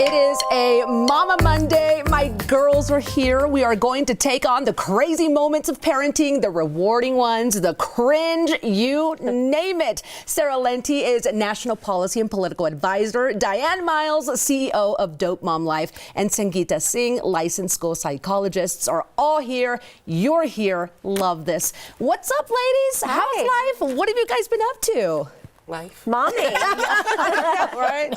It is a Mama Monday. My girls are here. We are going to take on the crazy moments of parenting, the rewarding ones, the cringe, you name it. Sarah Lenti is National Policy and Political Advisor. Diane Miles, CEO of Dope Mom Life, and Sangeeta Singh, licensed school psychologists, are all here. You're here. Love this. What's up, ladies? How's life? What have you guys been up to? Life. Mommy. Right?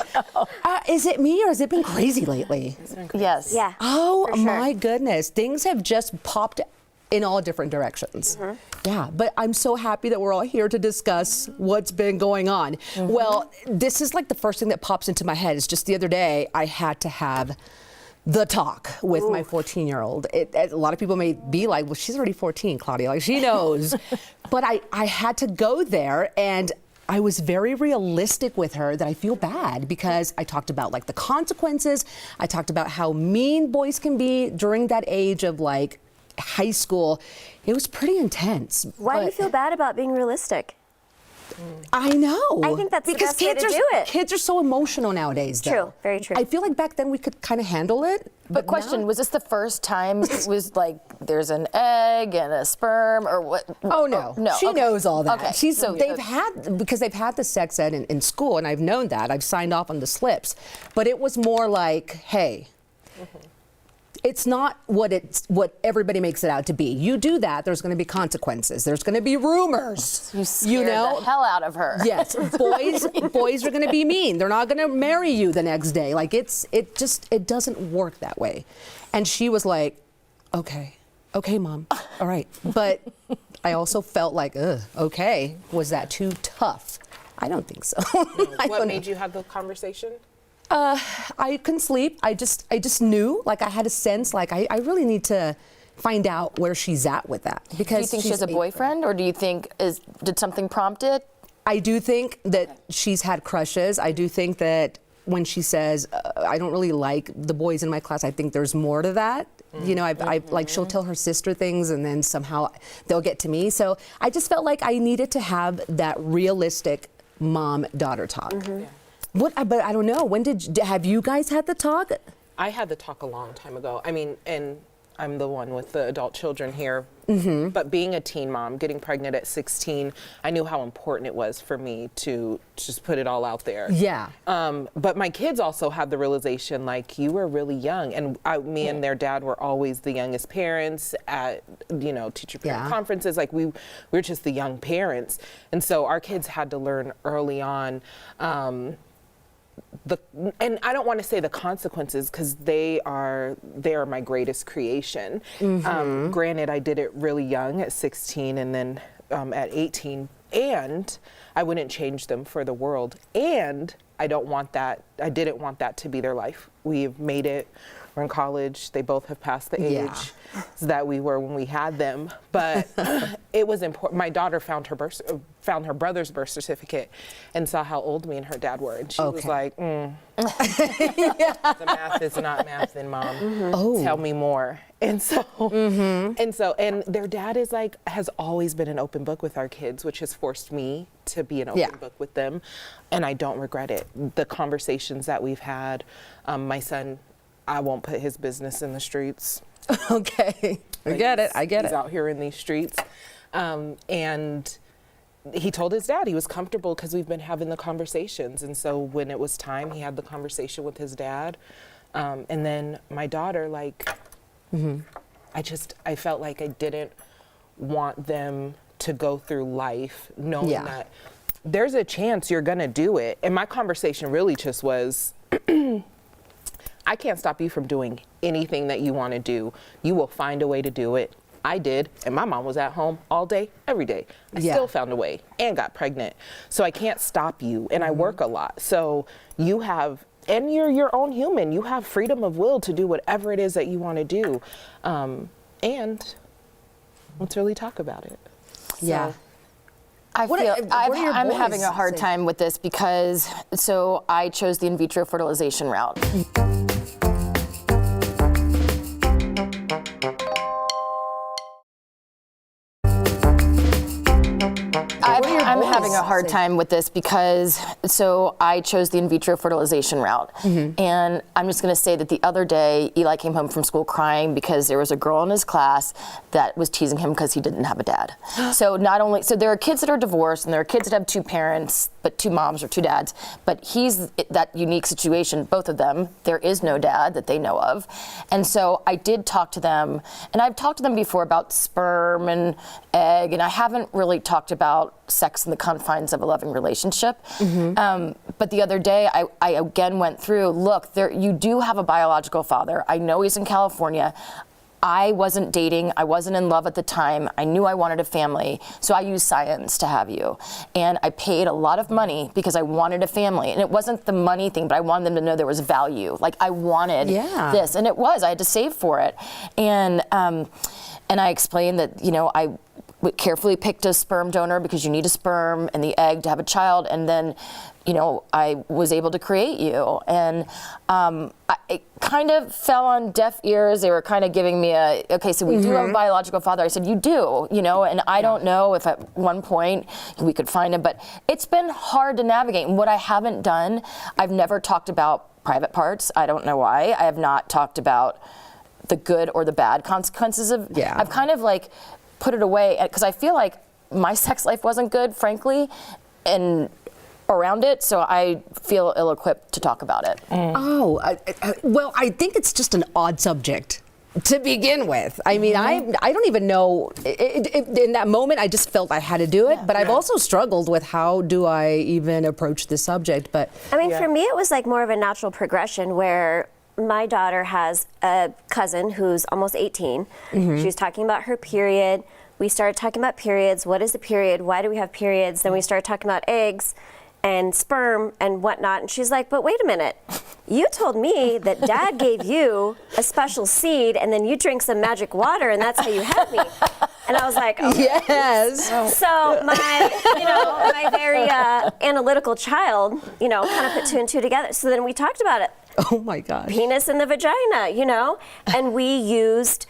Is it me or has it been crazy lately? It's been crazy. Yes. Yeah. Oh, for sure. my goodness. Things have just popped in all different directions. Yeah, but I'm so happy that we're all here to discuss what's been going on. Well, this is like the first thing that pops into my head. Is just the other day I had to have the talk with my 14-year-old. A lot of people may be like, well, she's already 14, Claudia. Like, she knows. But I had to go there, and I was very realistic with her that I feel bad because I talked about like the consequences. I talked about how mean boys can be during that age of like high school. It was pretty intense. Why do you feel bad about being realistic? I know. I think that's the best way to do it. Kids are so emotional nowadays, though. True, very true. I feel like back then we could kind of handle it. But question, was this the first time it was like there's an egg and a sperm or what? Oh, no. No. She okay. knows all that. Okay. They've had the sex ed in school, and I've known that. I've signed off on the slips. But it was more like, hey, it's not what everybody makes it out to be. You do that, there's going to be consequences. There's going to be rumors. You scared the hell out of her. Yes, boys are going to be mean. They're not going to marry you the next day. Like it doesn't work that way. And she was like, okay, Mom, all right. But I also felt like, okay, was that too tough? I don't think so. What made you have the conversation? I couldn't sleep. I just knew, like I had a sense, like I really need to find out where she's at with that. Because Do you think she has a boyfriend, or do you think did something prompt it? I do think that she's had crushes. I do think that when she says, I don't really like the boys in my class, I think there's more to that. You know, like she'll tell her sister things and then somehow they'll get to me. So I just felt like I needed to have that realistic mom-daughter talk. But I don't know. When have you guys had the talk? I had the talk a long time ago. I mean, and I'm the one with the adult children here. But being a teen mom, getting pregnant at 16, I knew how important it was for me to just put it all out there. Yeah. But my kids also had the realization, like, you were really young. And me and their dad were always the youngest parents at, teacher parent conferences. Like, we were just the young parents. And so our kids had to learn early on and I don't want to say the consequences because they are my greatest creation. Granted, I did it really young at 16 and then at 18, and I wouldn't change them for the world. And I didn't want that to be their life. We've made it. We're in college. They both have passed the age that we were when we had them. But it was important. My daughter found her brother's birth certificate and saw how old me and her dad were, and she was like, The math is not math, then, Mom. Tell me more. And so, and their dad has always been an open book with our kids, which has forced me to be an open book with them, and I don't regret it. The conversations that we've had, my son, I won't put his business in the streets. Okay, I get it. He's out here in these streets, and he told his dad he was comfortable because we've been having the conversations. And so when it was time, he had the conversation with his dad, and then my daughter, I felt like I didn't want them to go through life knowing that there's a chance you're gonna do it. And my conversation really just was, I can't stop you from doing anything that you want to do. You will find a way to do it. I did, and my mom was at home all day, every day. I still found a way and got pregnant. So I can't stop you, and I work a lot. So you have, and you're your own human. You have freedom of will to do whatever it is that you want to do. And let's really talk about it. Yeah. I'm having a hard time with this because, I chose the in vitro fertilization route. I'm having a hard time with this because, so I chose the in vitro fertilization route. And I'm just going to say that the other day, Eli came home from school crying because there was a girl in his class that was teasing him because he didn't have a dad. So there are kids that are divorced and there are kids that have two parents, but two moms or two dads. But he's that unique situation, both of them. There is no dad that they know of. And so I did talk to them, and I've talked to them before about sperm and egg, and I haven't really talked about sex in the confines of a loving relationship. But the other day, I again went through, look, you do have a biological father. I know he's in California. I wasn't dating, I wasn't in love at the time. I knew I wanted a family, so I used science to have you. And I paid a lot of money because I wanted a family. And it wasn't the money thing, but I wanted them to know there was value. Like, I wanted this, and it was. I had to save for it. And I explained that, I carefully picked a sperm donor because you need a sperm and the egg to have a child. And then, I was able to create you. And it kind of fell on deaf ears. They were kind of giving me okay, so we do have a biological father. I said, you do, and I don't know if at one point we could find him, but it's been hard to navigate. And what I haven't done, I've never talked about private parts. I don't know why. I have not talked about the good or the bad consequences of, I've kind of like put it away because I feel like my sex life wasn't good, frankly, and around it, so I feel ill-equipped to talk about it. Oh, well, I think it's just an odd subject to begin with. I mean, I don't even know, in that moment I just felt I had to do it, but I've also struggled with how do I even approach this subject, but. I mean, for me it was like more of a natural progression where my daughter has a cousin who's almost 18. She was talking about her period. We started talking about periods. What is a period? Why do we have periods? Then we started talking about eggs and sperm and whatnot. And she's like, but wait a minute. You told me that Dad gave you a special seed and then you drink some magic water and that's how you had me. And I was like, okay. Yes. So my very analytical child, kind of put two and two together. So then we talked about it. Oh my gosh. Penis in the vagina, and we used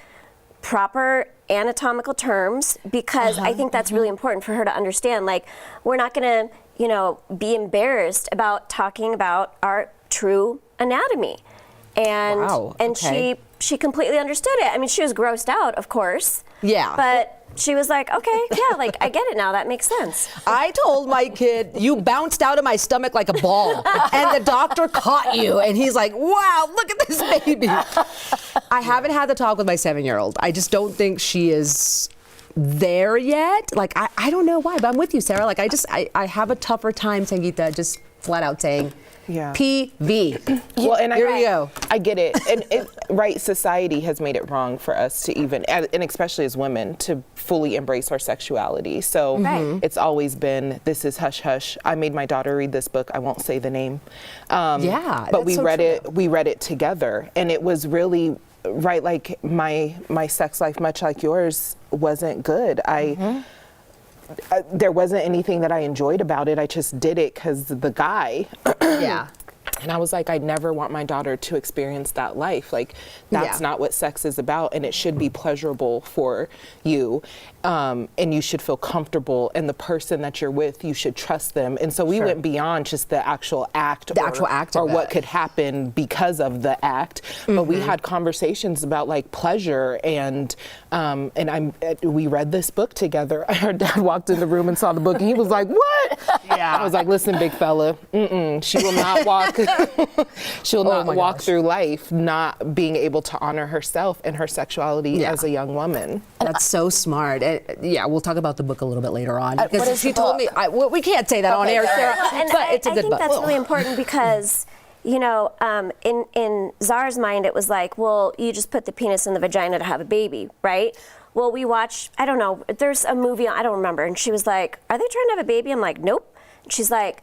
proper anatomical terms because I think that's really important for her to understand. Like, we're not going to, be embarrassed about talking about our true anatomy. And she completely understood it. I mean, she was grossed out, of course. Yeah. But she was like, okay, like, I get it now. That makes sense. I told my kid, you bounced out of my stomach like a ball, and the doctor caught you, and he's like, wow, look at this baby. I haven't had the talk with my 7-year-old. I just don't think she is there yet. Like, I don't know why, but I'm with you, Sarah. Like, I have a tougher time, Sangeeta, just flat out saying, PV. Well, and here we go. I get it. And society has made it wrong for us to even, and especially as women, to fully embrace our sexuality. So it's always been, this is hush hush. I made my daughter read this book. I won't say the name. But we read it. We read it together, and it was really like my sex life, much like yours, wasn't good. There wasn't anything that I enjoyed about it. I just did it because the guy. And I was like, I never want my daughter to experience that life. Like, that's not what sex is about, and it should be pleasurable for you, and you should feel comfortable, and the person that you're with, you should trust them. And so we went beyond just the actual act, or what could happen because of the act. But we had conversations about like pleasure, and we read this book together. Our dad walked in the room and saw the book, and he was like, "What?" I was like, "Listen, big fella, she will not walk." She'll not walk through life not being able to honor herself and her sexuality as a young woman. That's so smart. And, we'll talk about the book a little bit later on. Because she told me, we can't say that on air, Sarah, but it's a good book. I think that's really important because, in Zara's mind, it was like, well, you just put the penis in the vagina to have a baby, right? Well, we watched, I don't know, there's a movie, I don't remember, and she was like, are they trying to have a baby? I'm like, nope. And she's like,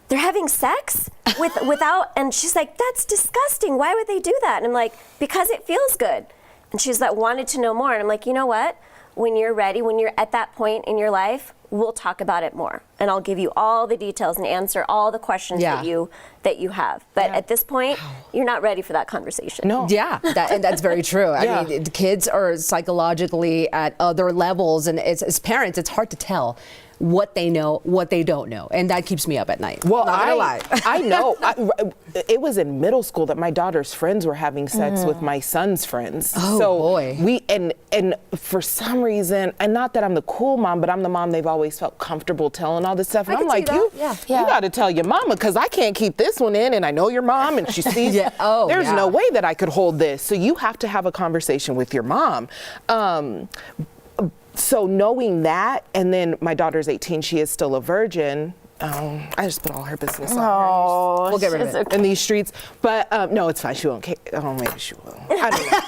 they're having sex without, and she's like, that's disgusting. Why would they do that? And I'm like, because it feels good. And she's like, wanted to know more. And I'm like, you know what? When you're ready, when you're at that point in your life, we'll talk about it more. And I'll give you all the details and answer all the questions that you have. But at this point, you're not ready for that conversation. No. Yeah, and that's very true. I mean, kids are psychologically at other levels, and as parents, it's hard to tell what they know, what they don't know, and that keeps me up at night. Well, Not gonna lie. I know. It was in middle school that my daughter's friends were having sex with my son's friends. Oh, so boy. And for some reason, and not that I'm the cool mom, but I'm the mom they've always felt comfortable telling all this stuff. And I'm like, you got to tell your mama, because I can't keep this one in, and I know your mom, and she sees. There's no way that I could hold this. So you have to have a conversation with your mom. So knowing that, and then my daughter's 18, she is still a virgin. I just put all her business on her. We'll get rid of it. In these streets. But no, it's fine. She won't care. Oh, maybe she will. I don't know.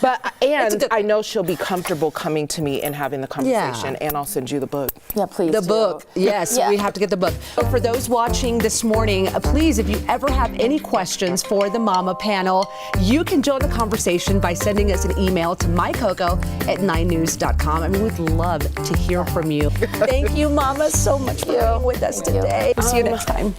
But, and I know she'll be comfortable coming to me and having the conversation, and I'll send you the book. Yeah, please. The book, yes, we have to get the book. For those watching this morning, please, if you ever have any questions for the Mama panel, you can join the conversation by sending us an email to mycoco@9news.com. I mean, we'd love to hear from you. Thank you, Mama, so much for being with us today. See you next time.